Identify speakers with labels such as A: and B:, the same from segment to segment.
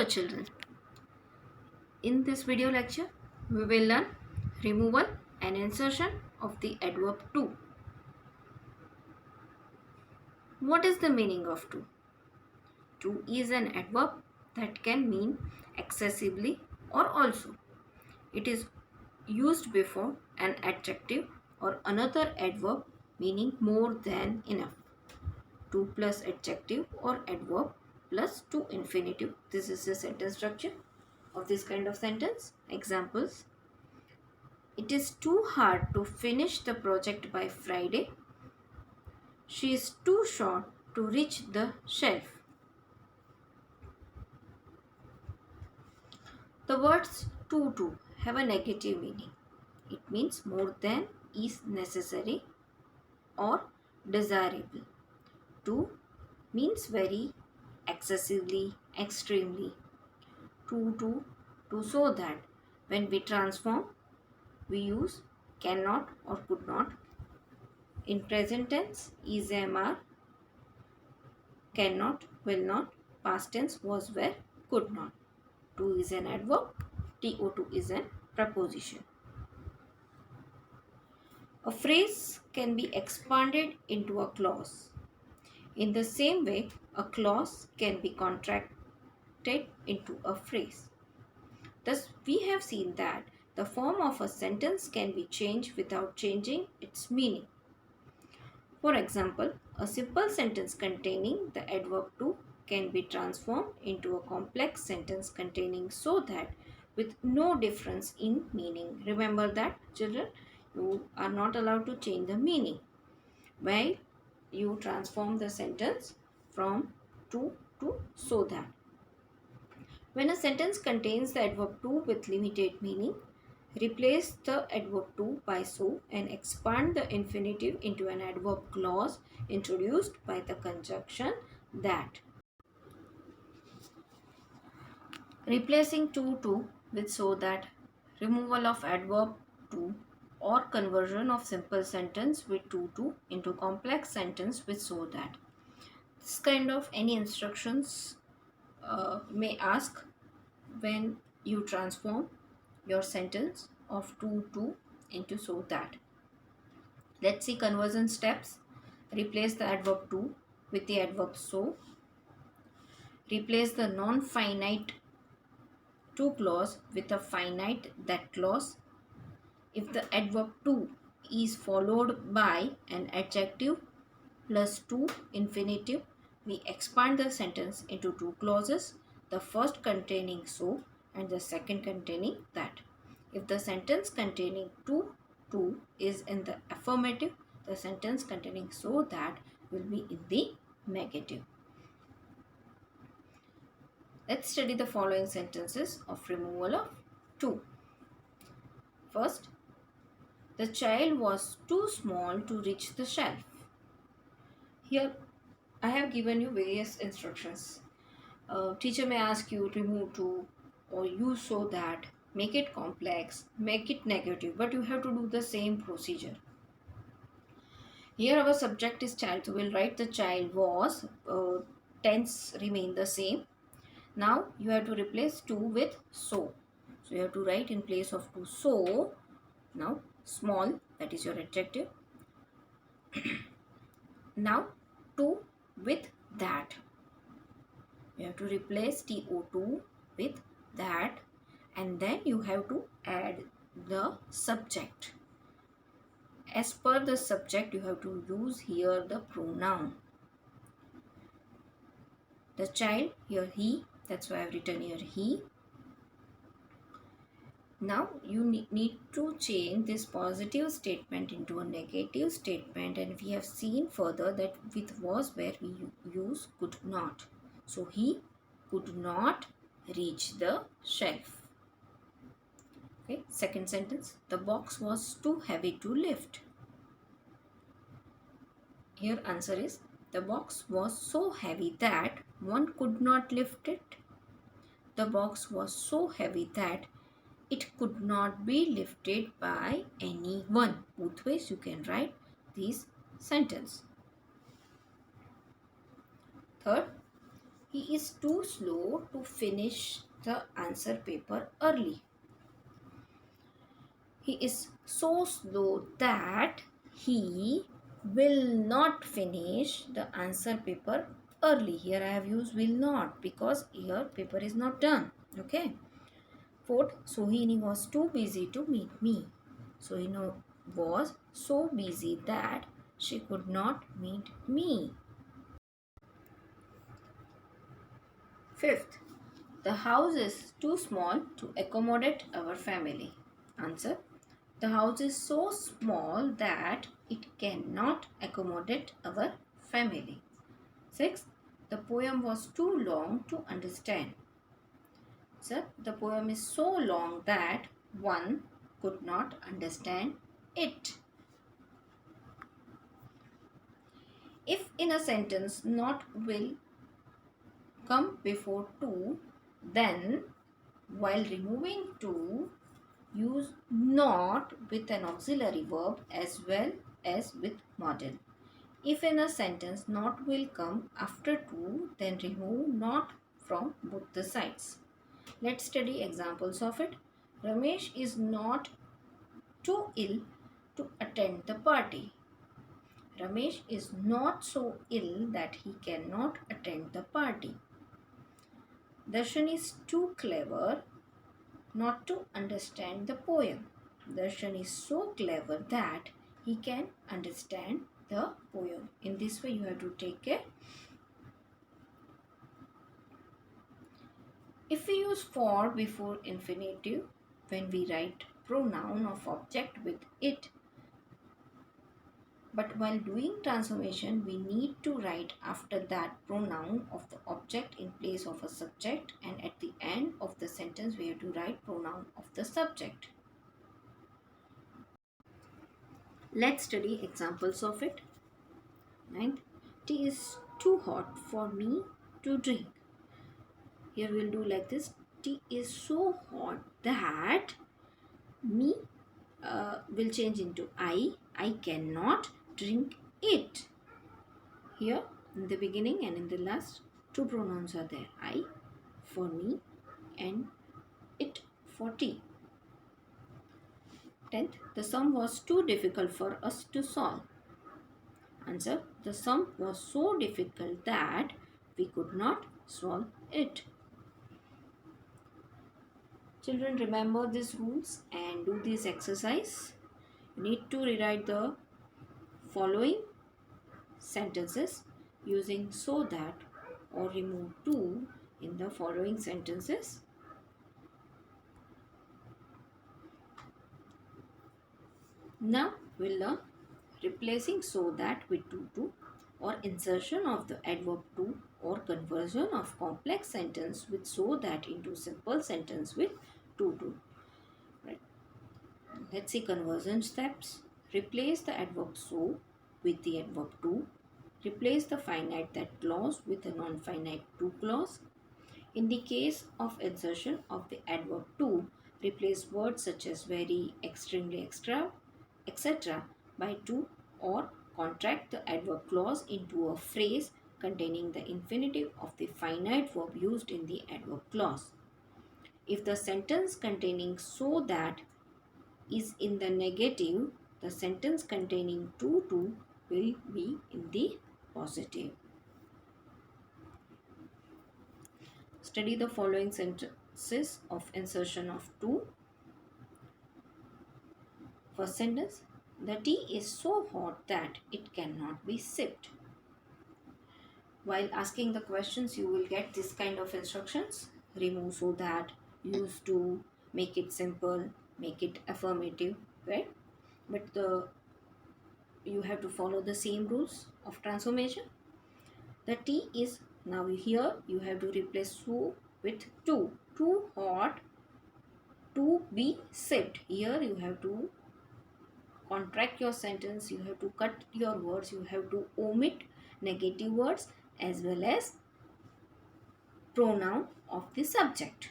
A: Hello children, in this video lecture we will learn removal and insertion of the adverb to. What is the meaning of to? To is an adverb that can mean excessively or also. It is used before an adjective or another adverb meaning more than enough. To plus adjective or adverb plus to infinitive. This is the sentence structure of this kind of sentence. Examples: it is too hard to finish the project by Friday. She is too short to reach the shelf. The words to have a negative meaning. It means more than is necessary or desirable. To means very, excessively, extremely. To so that. When we transform, we use cannot or could not. In present tense, is, am, are, cannot, will not. Past tense, was, were, could not. To is an adverb. To is an preposition. A phrase can be expanded into a clause. In the same way, a clause can be contracted into a phrase. Thus, we have seen that the form of a sentence can be changed without changing its meaning. For example, a simple sentence containing the adverb to can be transformed into a complex sentence containing so that with no difference in meaning. Remember that, children, you are not allowed to change the meaning while you transform the sentence from to so that. When a sentence contains the adverb to with limited meaning, replace the adverb to by so and expand the infinitive into an adverb clause introduced by the conjunction that. Replacing to with so that, removal of adverb to, or conversion of simple sentence with to into complex sentence with so that. This kind of any instructions may ask when you transform your sentence of to into so that. Let's see conversion steps. Replace the adverb to with the adverb so. Replace the non-finite to clause with a finite that clause. If the adverb to is followed by an adjective plus to infinitive, we expand the sentence into two clauses, the first containing so and the second containing that. If the sentence containing to is in the affirmative, the sentence containing so that will be in the negative. Let's study the following sentences of removal of to. First, the child was too small to reach the shelf. Here I have given you various instructions. Teacher may ask you remove to or use so that, make it complex, make it negative, but you have to do the same procedure. Here our subject is child, so we'll write the child was, tense remain the same. Now you have to replace to with so. So you have to write in place of to so. Now small, that is your adjective. Now to with that. You have to replace to with that, and then you have to add the subject. As per the subject, you have to use here the pronoun. The child, here he, that's why I've written here he. Now you need to change this positive statement into a negative statement, and we have seen further that with was where we use could not. So he could not reach the shelf. Okay, second sentence, the box was too heavy to lift. Here answer is the box was so heavy that one could not lift it. The box was so heavy that it could not be lifted by anyone. Both ways you can write this sentence. Third, He is too slow to finish the answer paper early. He is so slow that he will not finish the answer paper early. Here I have used will not because here paper is not done. Okay. Fourth, Sohini was too busy to meet me. Sohini was so busy that she could not meet me. Fifth, the house is too small to accommodate our family. Answer, the house is so small that it cannot accommodate our family. Sixth, the poem was too long to understand. Sir, the poem is so long that one could not understand it. If in a sentence not will come before to, then while removing to, use not with an auxiliary verb as well as with modal. If in a sentence not will come after to, then remove not from both the sides. Let's study examples of it. Ramesh is not too ill to attend the party. Ramesh is not so ill that he cannot attend the party. Darshan is too clever not to understand the poem. Darshan is so clever that he can understand the poem. In this way you have to take care. If we use for before infinitive when we write pronoun of object with it, but while doing transformation we need to write after that pronoun of the object in place of a subject, and at the end of the sentence we have to write pronoun of the subject. Let's study examples of it. Ninth, tea is too hot for me to drink. Here we'll do like this. Tea is so hot that me will change into I. I cannot drink it. Here in the beginning and in the last two pronouns are there. I for me and it for tea. 10th, the sum was too difficult for us to solve. Answer, the sum was so difficult that we could not solve it. Children, remember these rules and do this exercise. You need to rewrite the following sentences using so that or remove to in the following sentences. Now we'll learn replacing so that with to or insertion of the adverb to or conversion of complex sentence with so that into simple sentence with to. Right. Let's see conversion steps. Replace the adverb so with the adverb to. Replace the finite that clause with a non-finite to clause. In the case of insertion of the adverb to, replace words such as very, extremely, extra, etc. by to, or contract the adverb clause into a phrase containing the infinitive of the finite verb used in the adverb clause. If the sentence containing so that is in the negative, the sentence containing to will be in the positive. Study the following sentences of insertion of to. First sentence, the tea is so hot that it cannot be sipped. While asking the questions, you will get this kind of instructions. Remove so that, use to, make it simple, make it affirmative, right? But you have to follow the same rules of transformation. The tea is, now here you have to replace so with to. Too hot to be sipped. Here you have to contract your sentence, you have to cut your words, you have to omit negative words as well as pronoun of the subject.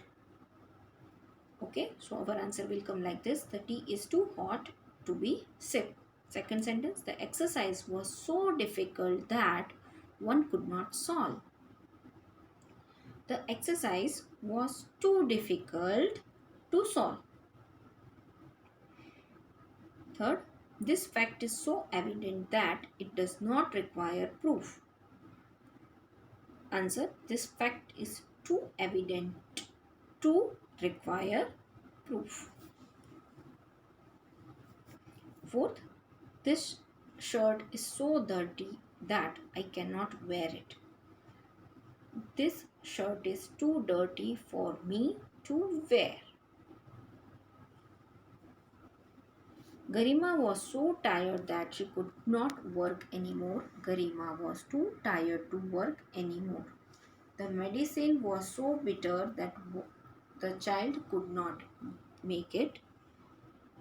A: Okay, so our answer will come like this. The tea is too hot to be sipped. Second sentence, the exercise was so difficult that one could not solve. The exercise was too difficult to solve. Third, this fact is so evident that it does not require proof. Answer, this fact is too evident to require proof. Fourth, this shirt is so dirty that I cannot wear it. This shirt is too dirty for me to wear. Garima was so tired that she could not work anymore. Garima was too tired to work anymore. The medicine was so bitter that the child could not make it.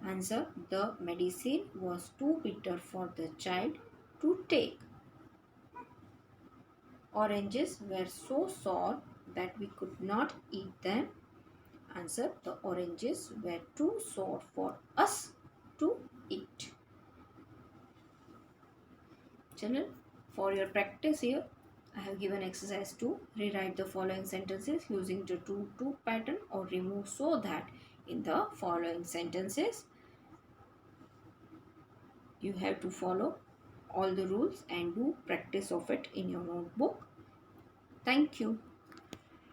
A: Answer, the medicine was too bitter for the child to take. Oranges were so sour that we could not eat them. Answer, the oranges were too sour for us to eat. Children, for your practice here, I have given exercise 2. Rewrite the following sentences using the 2-2 pattern or remove so that in the following sentences. You have to follow all the rules and do practice of it in your notebook. Thank you.